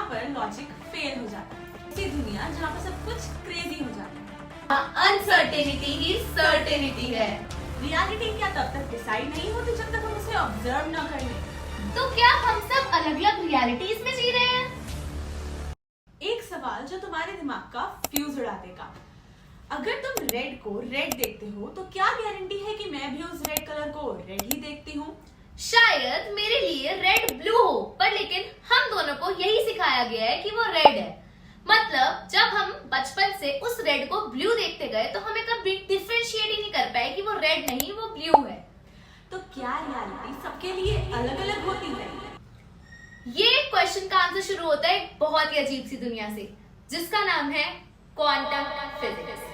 पर logic fail हो जाता है। ऐसी दुनिया जहाँ पर सब कुछ क्रेजी हो जाता है। अनसर्टेनिटी ही सर्टेनिटी है। रियलिटी क्या तब तक डिसाइड नहीं होती जब तक हम उसे ऑब्जर्व न कर लें। तो क्या हम सब अलग अलग रियलिटीज में जी रहे हैं? एक सवाल जो तुम्हारे दिमाग का फ्यूज उड़ा देगा। अगर तुम रेड को रेड देखते हो तो क्या गारंटी है कि मैं भी उस रेड कलर को रेड ही देखती हूँ? शायद मेरे लिए रेड ब्लू हो, पर लेकिन हम दोनों को यही सिखाया गया है कि वो रेड है। मतलब जब हम बचपन से उस रेड को ब्लू देखते गए तो हमें कभी डिफरेंशिएट ही नहीं कर पाए कि वो रेड नहीं, वो ब्लू है। तो क्या रियलिटी सबके लिए अलग अलग होती है? ये क्वेश्चन का आंसर शुरू होता है एक बहुत ही अजीब सी दुनिया से, जिसका नाम है क्वांटम फिजिक्स।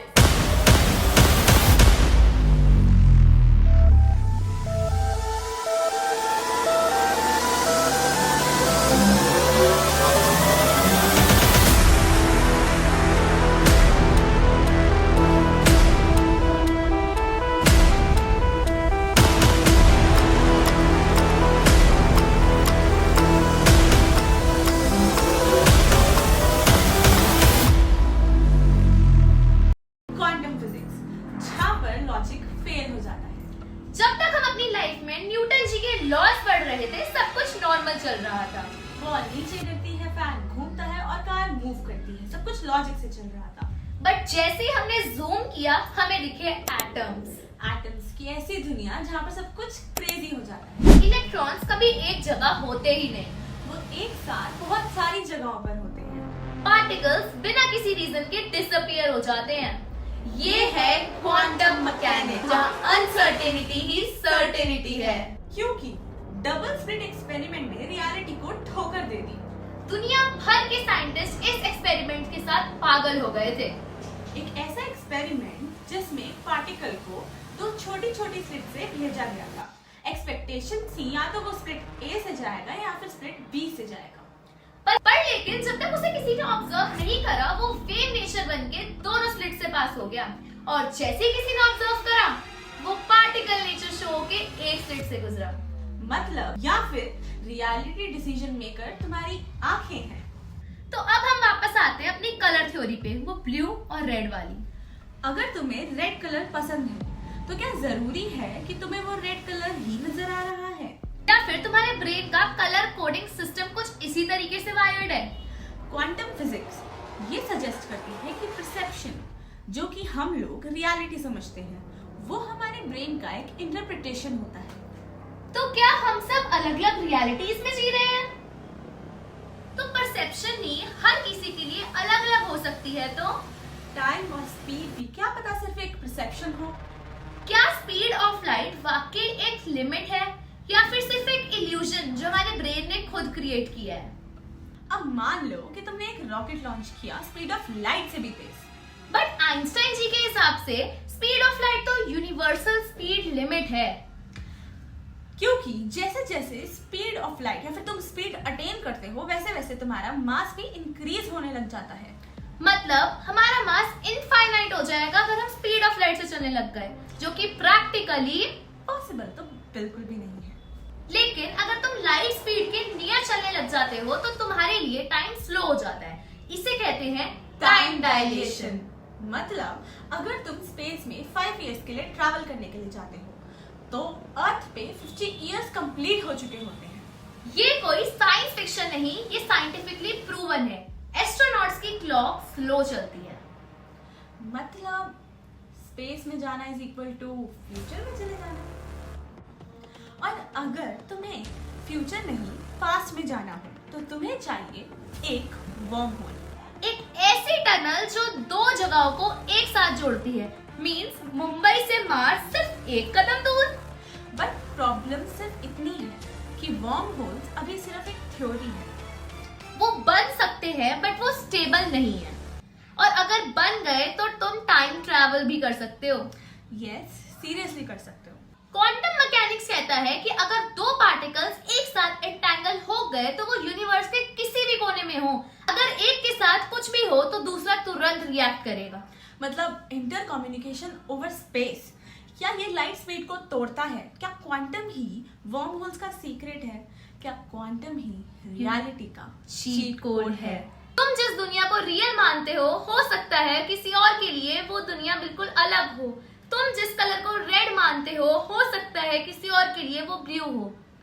क्वांटम फिजिक्स, जहाँ पर लॉजिक फेल हो जाता है। जब तक हम अपनी लाइफ में न्यूटन जी के लॉज पढ़ रहे थे, सब कुछ नॉर्मल चल रहा था। बॉल नीचे गिरती है, फैन घूमता है और कार मूव करती है, सब कुछ लॉजिक से चल रहा था। बट जैसे ही हमने जूम किया, हमें दिखे एटम्स। एटम्स की ऐसी दुनिया जहाँ पर सब कुछ क्रेजी हो जाता है। इलेक्ट्रॉन्स कभी एक जगह होते ही नहीं। वो एक साथ बहुत सारी जगहों पर होते हैं। पार्टिकल्स बिना किसी रीजन के डिसअपियर हो जाते हैं। ये है क्वांटम मैकेनिक्स, जहाँ अनसर्टेनिटी ही सर्टेनिटी है। क्योंकि डबल स्लिट एक्सपेरिमेंट ने रियलिटी को ठोकर दे दी। दुनिया भर के साइंटिस्ट इस एक्सपेरिमेंट के साथ पागल हो गए थे। एक ऐसा एक्सपेरिमेंट जिसमें पार्टिकल को दो छोटी छोटी स्लिट से भेजा गया था। एक्सपेक्टेशन थी या तो वो स्लिट ए से जाएगा या फिर स्लिट बी से जाएगा। पर लेकिन जब तक उसे किसी ने ऑब्जर्व नहीं करा, वो वेव नेचर बन के दोनों स्लिट से पास हो गया। और जैसे किसी ने ऑब्जर्व करा, वो पार्टिकल नेचर शो के एक स्लिट से गुजरा। मतलब या फिर रियलिटी डिसीजन मेकर तुम्हारी आंखें हैं। तो अब हम वापस आते हैं अपनी कलर थ्योरी पे, वो ब्लू और रेड वाली। अगर तुम्हें रेड कलर पसंद है तो क्या जरूरी है कि तुम्हें वो रेड कलर ही नजर आ रहा है? या फिर तुम्हारे ब्रेन का कलर कोडिंग सिस्टम कुछ इसी तरीके से वायर्ड है? क्वांटम फिजिक्स ये सजेस्ट करती है कि परसेप्शन, जो कि हम लोग रियलिटी समझते हैं, वो हमारे ब्रेन का एक इंटरप्रिटेशन होता है। तो क्या हम सब अलग अलग रियलिटीज में जी रहे हैं? तो परसेप्शन ही हर किसी के लिए अलग अलग हो सकती है। तो टाइम और स्पीड भी क्या पता सिर्फ एक परसेप्शन हो? क्या स्पीड ऑफ लाइट वाकई एक लिमिट है, या फिर सिर्फ एक इल्यूजन जो हमारे ब्रेन ने खुद क्रिएट किया है? अब मान लो कि तुमने एक रॉकेट लॉन्च किया स्पीड ऑफ लाइट से भी तेज। बट आइंस्टाइन जी के हिसाब से स्पीड ऑफ लाइट तो यूनिवर्सल स्पीड लिमिट है। क्योंकि जैसे जैसे स्पीड ऑफ लाइट या फिर तुम स्पीड अटेन करते हो, वैसे वैसे तुम्हारा मास भी इंक्रीज होने लग जाता है। मतलब हमारा मास इनफाइनाइट हो जाएगा अगर हम स्पीड ऑफ लाइट से चलने लग गए, जो कि प्रैक्टिकली पॉसिबल तो बिल्कुल भी नहीं है। लेकिन अगर तुम लाइट स्पीड के नियर चलने लग जाते हो तो तुम्हारे लिए टाइम स्लो हो जाता है। इसे कहते हैं टाइम डायलेशन। मतलब अगर तुम स्पेस में 5 इयर्स के लिए ट्रैवल करने के लिए जाते हो तो अर्थ पे 50 इयर्स कंप्लीट हो चुके होते हैं। ये कोई साइंस फिक्शन नहीं, ये साइंटिफिकली प्रूवन है। एस्ट्रोनॉट्स की क्लॉक स्लो चलती है। मतलब स्पेस में जाना इज इक्वल टू फ्यूचर में चले जाना। और अगर तुम्हें फ्यूचर नहीं पास्ट में जाना हो तो तुम्हें चाहिए एक वर्म होल, एक ऐसी टनल जो दो जगहों को एक साथ जोड़ती है। मींस मुंबई से मार्स सिर्फ एक कदम दूर। बट प्रॉब्लम सिर्फ इतनी है कि वर्म होल्स अभी सिर्फ एक थ्योरी है। वो बन सकते हैं बट वो स्टेबल नहीं है। और अगर बन गए तो तुम टाइम ट्रैवल भी कर सकते हो। यस, सीरियसली कर सकते हो। क्वांटम मैकेनिक्स कहता है कि अगर दो पार्टिकल्स एक साथ एंटेंगल हो गए तो वो यूनिवर्स के किसी भी कोने में हो, अगर एक के साथ कुछ भी हो तो दूसरा तुरंत रिएक्ट करेगा। मतलब इंटर कम्युनिकेशन ओवर स्पेस। क्या ये लाइट स्पीड को तोड़ता है? क्या क्वांटम ही वर्म होल्स का सीक्रेट है? क्या क्वांटम ही रियलिटी का चीट कोड है। तुम जिस दुनिया को रियल मानते हो सकता है किसी और के लिए वो दुनिया बिल्कुल अलग हो। तुम जिस कलर को रेड मानते हो सकता है किसी और के लिए वो ब्लू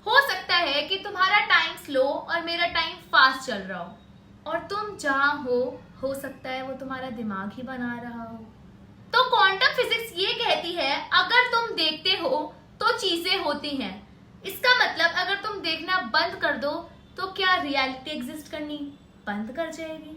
हो सकता है कि तुम्हारा टाइम स्लो और मेरा टाइम फास्ट चल रहा हो, और तुम जहाँ हो सकता है वो तुम्हारा दिमाग ही बना रहा हो। तो क्वांटम फिजिक्स ये कहती है अगर तुम देखते हो तो चीजें होती हैं। इसका मतलब अगर तुम देखना बंद कर दो तो क्या रियलिटी एग्जिस्ट करनी बंद कर जाएगी।